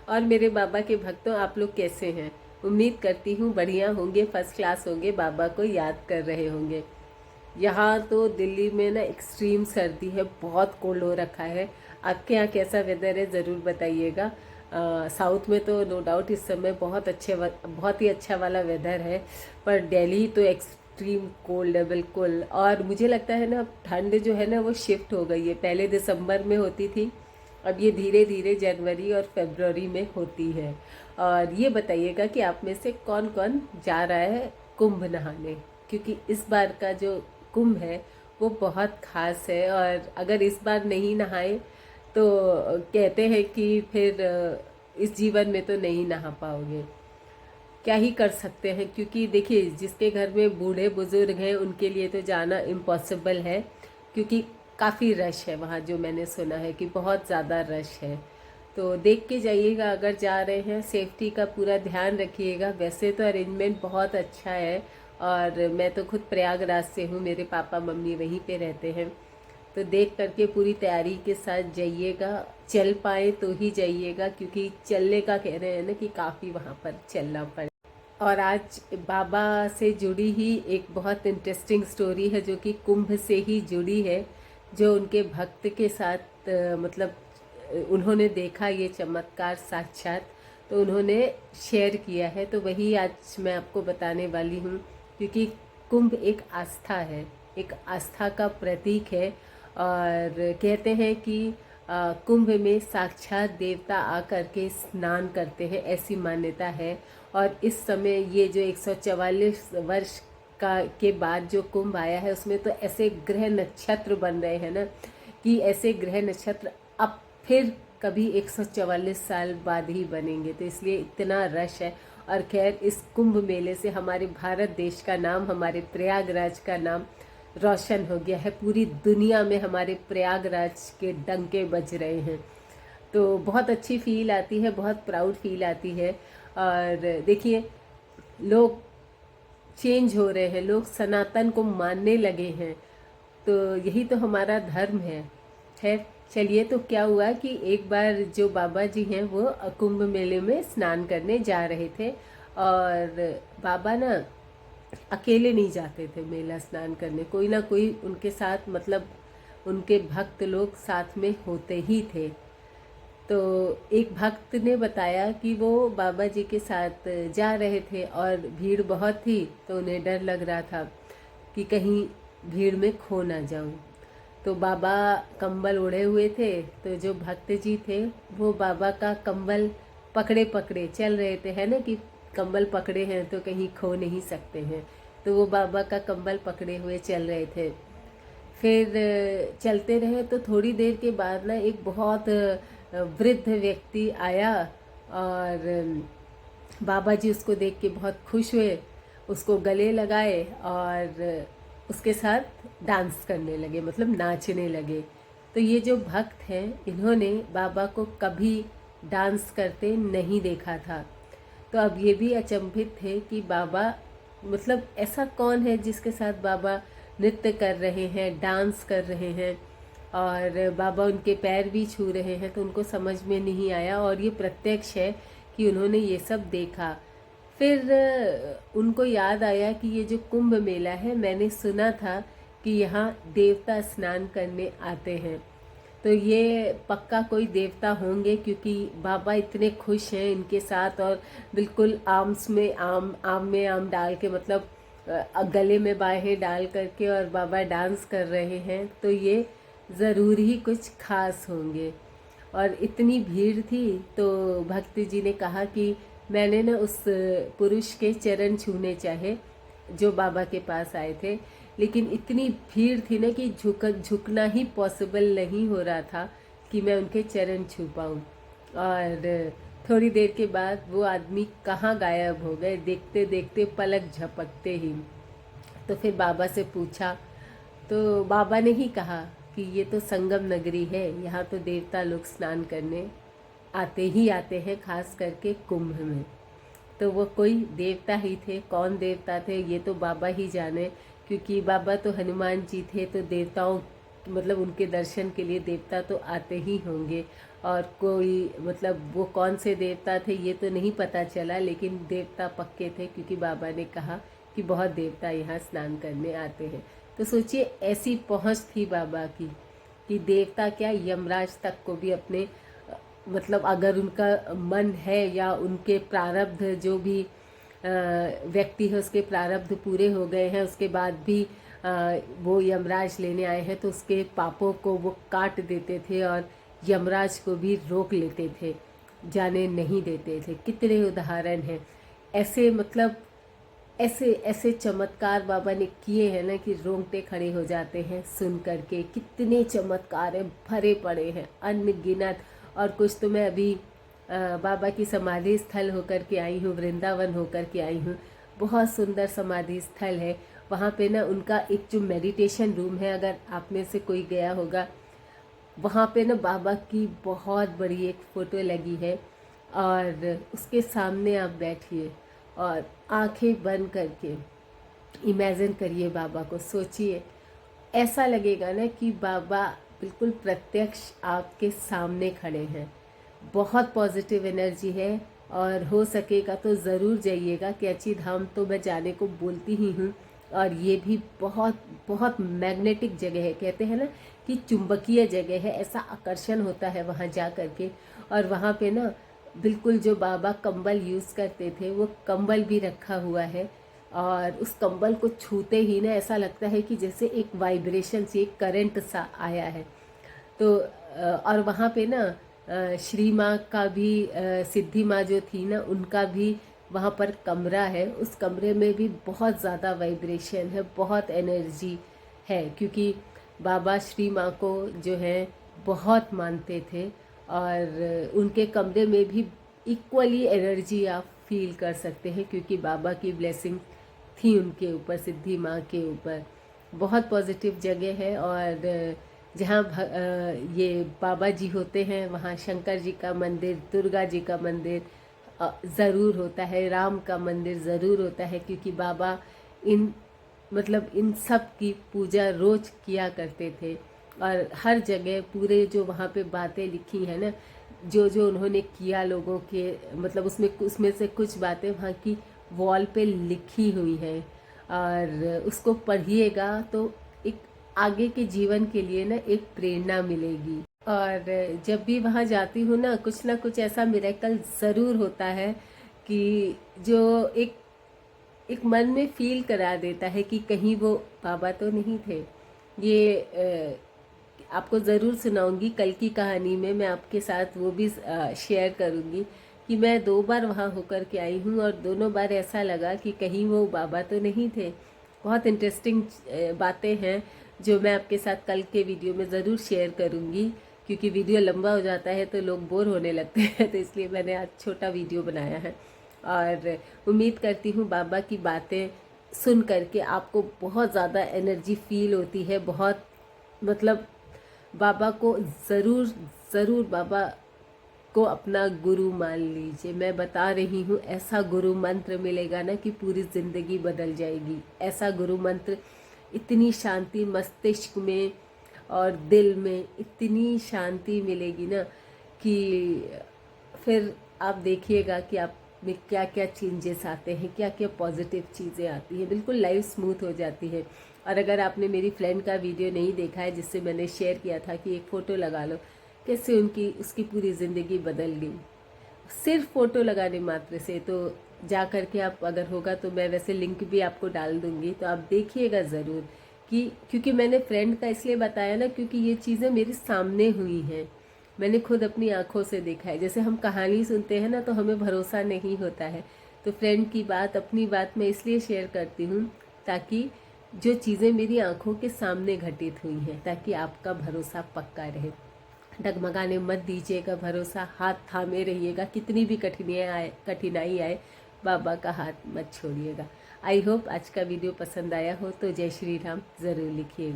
और मेरे बाबा के भक्तों, आप लोग कैसे हैं? उम्मीद करती हूँ बढ़िया होंगे, फर्स्ट क्लास होंगे, बाबा को याद कर रहे होंगे। यहाँ तो दिल्ली में ना एक्सट्रीम सर्दी है, बहुत कोल्ड हो रखा है। आपके यहाँ कैसा वेदर है ज़रूर बताइएगा। साउथ में तो नो डाउट इस समय बहुत ही अच्छा वाला वेदर है, पर दिल्ली तो एक्सट्रीम कोल्ड है बिल्कुल। और मुझे लगता है ना, अब ठंड जो है ना वो शिफ्ट हो गई है। पहले दिसंबर में होती थी, अब ये धीरे धीरे जनवरी और फरवरी में होती है। और ये बताइएगा कि आप में से कौन कौन जा रहा है कुंभ नहाने, क्योंकि इस बार का जो कुंभ है वो बहुत खास है। और अगर इस बार नहीं नहाए तो कहते हैं कि फिर इस जीवन में तो नहीं नहा पाओगे। क्या ही कर सकते हैं, क्योंकि देखिए जिसके घर में बूढ़े बुजुर्ग हैं उनके लिए तो जाना इम्पॉसिबल है, क्योंकि काफ़ी रश है वहाँ। जो मैंने सुना है कि बहुत ज़्यादा रश है। तो देख के जाइएगा, अगर जा रहे हैं सेफ्टी का पूरा ध्यान रखिएगा। वैसे तो अरेंजमेंट बहुत अच्छा है, और मैं तो खुद प्रयागराज से हूँ, मेरे पापा मम्मी वहीं पे रहते हैं। तो देख करके पूरी तैयारी के साथ जाइएगा। चल पाए तो ही जाइएगा, क्योंकि चलने का कह रहे हैं ना कि काफ़ी वहाँ पर चलना पड़े। और आज बाबा से जुड़ी ही एक बहुत इंटरेस्टिंग स्टोरी है, जो कि कुंभ से ही जुड़ी है। जो उनके भक्त के साथ उन्होंने देखा ये चमत्कार साक्षात, तो उन्होंने शेयर किया है। तो वही आज मैं आपको बताने वाली हूँ, क्योंकि कुंभ एक आस्था है, एक आस्था का प्रतीक है। और कहते हैं कि कुंभ में साक्षात देवता आकर के स्नान करते हैं, ऐसी मान्यता है। और इस समय ये जो 144 वर्ष के बाद जो कुंभ आया है, उसमें तो ऐसे ग्रह नक्षत्र बन रहे हैं ना, कि ऐसे ग्रह नक्षत्र अब फिर कभी 144 साल बाद ही बनेंगे। तो इसलिए इतना रश है। और खैर, इस कुंभ मेले से हमारे भारत देश का नाम, हमारे प्रयागराज का नाम रोशन हो गया है। पूरी दुनिया में हमारे प्रयागराज के डंके बज रहे हैं। तो बहुत अच्छी फील आती है, बहुत प्राउड फील आती है। और देखिए, लोग चेंज हो रहे हैं, लोग सनातन को मानने लगे हैं। तो यही तो हमारा धर्म है। खैर चलिए, तो क्या हुआ कि एक बार जो बाबा जी हैं वो कुंभ मेले में स्नान करने जा रहे थे। और बाबा ना अकेले नहीं जाते थे मेला स्नान करने, कोई ना कोई उनके साथ, उनके भक्त लोग साथ में होते ही थे। तो एक भक्त ने बताया कि वो बाबा जी के साथ जा रहे थे और भीड़ बहुत थी, तो उन्हें डर लग रहा था कि कहीं भीड़ में खो ना जाऊं। तो बाबा कंबल ओढ़े हुए थे, तो जो भक्त जी थे वो बाबा का कंबल पकड़े पकड़े चल रहे थे, है ना, कि कंबल पकड़े हैं तो कहीं खो नहीं सकते हैं। तो वो बाबा का कंबल पकड़े हुए चल रहे थे। फिर चलते रहे, तो थोड़ी देर के बाद ना एक बहुत वृद्ध व्यक्ति आया। और बाबा जी उसको देख के बहुत खुश हुए, उसको गले लगाए और उसके साथ डांस करने लगे, नाचने लगे। तो ये जो भक्त हैं, इन्होंने बाबा को कभी डांस करते नहीं देखा था। तो अब ये भी अचंभित थे कि बाबा, ऐसा कौन है जिसके साथ बाबा नृत्य कर रहे हैं, डांस कर रहे हैं, और बाबा उनके पैर भी छू रहे हैं। तो उनको समझ में नहीं आया, और ये प्रत्यक्ष है कि उन्होंने ये सब देखा। फिर उनको याद आया कि ये जो कुंभ मेला है, मैंने सुना था कि यहाँ देवता स्नान करने आते हैं। तो ये पक्का कोई देवता होंगे, क्योंकि बाबा इतने खुश हैं इनके साथ, और बिल्कुल आम में आम डाल के, गले में बाहें डाल करके, और बाबा डांस कर रहे हैं। तो ये ज़रूर ही कुछ खास होंगे। और इतनी भीड़ थी, तो भक्ति जी ने कहा कि मैंने ना उस पुरुष के चरण छूने चाहे जो बाबा के पास आए थे, लेकिन इतनी भीड़ थी ना कि झुकना ही पॉसिबल नहीं हो रहा था कि मैं उनके चरण छू पाऊँ। और थोड़ी देर के बाद वो आदमी कहाँ गायब हो गए, देखते देखते पलक झपकते ही। तो फिर बाबा से पूछा, तो बाबा ने ही कहा कि ये तो संगम नगरी है, यहाँ तो देवता लोग स्नान करने आते ही आते हैं, खास करके कुंभ में। तो वो कोई देवता ही थे। कौन देवता थे ये तो बाबा ही जाने, क्योंकि बाबा तो हनुमान जी थे, तो देवताओं उनके दर्शन के लिए देवता तो आते ही होंगे। और कोई मतलब वो कौन से देवता थे ये तो नहीं पता चला, लेकिन देवता पक्के थे क्योंकि बाबा ने कहा कि बहुत देवता यहाँ स्नान करने आते हैं। तो सोचिए ऐसी पहुँच थी बाबा की कि देवता क्या यमराज तक को भी अपने मतलब अगर उनका मन है या उनके प्रारब्ध जो भी व्यक्ति है उसके प्रारब्ध पूरे हो गए हैं, उसके बाद भी वो यमराज लेने आए हैं तो उसके पापों को वो काट देते थे और यमराज को भी रोक लेते थे, जाने नहीं देते थे। कितने उदाहरण हैं ऐसे, मतलब ऐसे ऐसे चमत्कार बाबा ने किए हैं ना कि रोंगटे खड़े हो जाते हैं सुन करके। कितने चमत्कार हैं, भरे पड़े हैं अनगिनत। और कुछ तो मैं अभी बाबा की समाधि स्थल होकर के आई हूँ, वृंदावन होकर के आई हूँ। बहुत सुंदर समाधि स्थल है वहाँ पे ना। उनका एक जो मेडिटेशन रूम है, अगर आप में से कोई गया होगा, वहाँ पे ना बाबा की बहुत बड़ी एक फ़ोटो लगी है और उसके सामने आप बैठिए और आंखें बंद करके इमेजिन करिए बाबा को। सोचिए, ऐसा लगेगा ना कि बाबा बिल्कुल प्रत्यक्ष आपके सामने खड़े हैं। बहुत पॉजिटिव एनर्जी है और हो सकेगा तो ज़रूर जाइएगा। कैची धाम तो मैं जाने को बोलती ही हूँ, और ये भी बहुत बहुत मैग्नेटिक जगह है। कहते हैं ना कि चुंबकीय जगह है, ऐसा आकर्षण होता है वहाँ जा कर के। और वहाँ पे ना बिल्कुल जो बाबा कंबल यूज़ करते थे वो कंबल भी रखा हुआ है, और उस कंबल को छूते ही ना ऐसा लगता है कि जैसे एक वाइब्रेशन से, एक करंट सा आया है। तो और वहाँ पे ना श्री माँ का भी, सिद्धि माँ जो थी ना, उनका भी वहाँ पर कमरा है। उस कमरे में भी बहुत ज़्यादा वाइब्रेशन है, बहुत एनर्जी है, क्योंकि बाबा श्री माँ को जो है बहुत मानते थे। और उनके कमरे में भी इक्वली एनर्जी आप फील कर सकते हैं, क्योंकि बाबा की ब्लेसिंग थी उनके ऊपर, सिद्धि माँ के ऊपर। बहुत पॉजिटिव जगह है। और जहाँ ये बाबा जी होते हैं वहाँ शंकर जी का मंदिर, दुर्गा जी का मंदिर ज़रूर होता है, राम का मंदिर ज़रूर होता है, क्योंकि बाबा इन मतलब इन सब की पूजा रोज़ किया करते थे। और हर जगह पूरे जो वहाँ पे बातें लिखी हैं ना, जो जो उन्होंने किया लोगों के, मतलब उसमें से कुछ बातें वहाँ की वॉल पे लिखी हुई हैं, और उसको पढ़िएगा तो एक आगे के जीवन के लिए ना एक प्रेरणा मिलेगी। और जब भी वहाँ जाती हूँ ना कुछ ऐसा मिरेकल ज़रूर होता है कि जो एक मन में फील करा देता है कि कहीं वो बाबा तो नहीं थे। ये आपको ज़रूर सुनाऊंगी कल की कहानी में, मैं आपके साथ वो भी शेयर करूंगी कि मैं 2 बार वहाँ होकर के आई हूँ और दोनों बार ऐसा लगा कि कहीं वो बाबा तो नहीं थे। बहुत इंटरेस्टिंग बातें हैं जो मैं आपके साथ कल के वीडियो में ज़रूर शेयर करूंगी, क्योंकि वीडियो लंबा हो जाता है तो लोग बोर होने लगते हैं, तो इसलिए मैंने आज छोटा वीडियो बनाया है। और उम्मीद करती हूँ बाबा की बातें सुन करके आपको बहुत ज़्यादा एनर्जी फील होती है। बहुत मतलब बाबा को ज़रूर ज़रूर बाबा को अपना गुरु मान लीजिए। मैं बता रही हूँ, ऐसा गुरु मंत्र मिलेगा ना कि पूरी ज़िंदगी बदल जाएगी। ऐसा गुरु मंत्र, इतनी शांति मस्तिष्क में और दिल में, इतनी शांति मिलेगी ना कि फिर आप देखिएगा कि आप में क्या क्या चेंजेस आते हैं, क्या क्या पॉजिटिव चीज़ें आती हैं, बिल्कुल लाइफ स्मूथ हो जाती है। और अगर आपने मेरी फ्रेंड का वीडियो नहीं देखा है जिससे मैंने शेयर किया था कि एक फ़ोटो लगा लो, कैसे उसकी पूरी ज़िंदगी बदल गई सिर्फ फ़ोटो लगाने मात्र से। तो जा कर के आप, अगर होगा तो मैं वैसे लिंक भी आपको डाल दूँगी, तो आप देखिएगा ज़रूर। क्योंकि मैंने फ्रेंड का इसलिए बताया ना, क्योंकि ये चीज़ें मेरे सामने हुई हैं, मैंने खुद अपनी आंखों से देखा है। जैसे हम कहानी सुनते हैं ना तो हमें भरोसा नहीं होता है, तो फ्रेंड की बात, अपनी बात मैं इसलिए शेयर करती हूँ ताकि जो चीज़ें मेरी आंखों के सामने घटित हुई हैं, ताकि आपका भरोसा पक्का रहे। डगमगाने मत दीजिएगा भरोसा, हाथ थामे रहिएगा। कितनी भी कठिनाई आए, बाबा का हाथ मत छोड़िएगा। आई होप आज का वीडियो पसंद आया हो तो जय श्री राम ज़रूर लिखिएगा।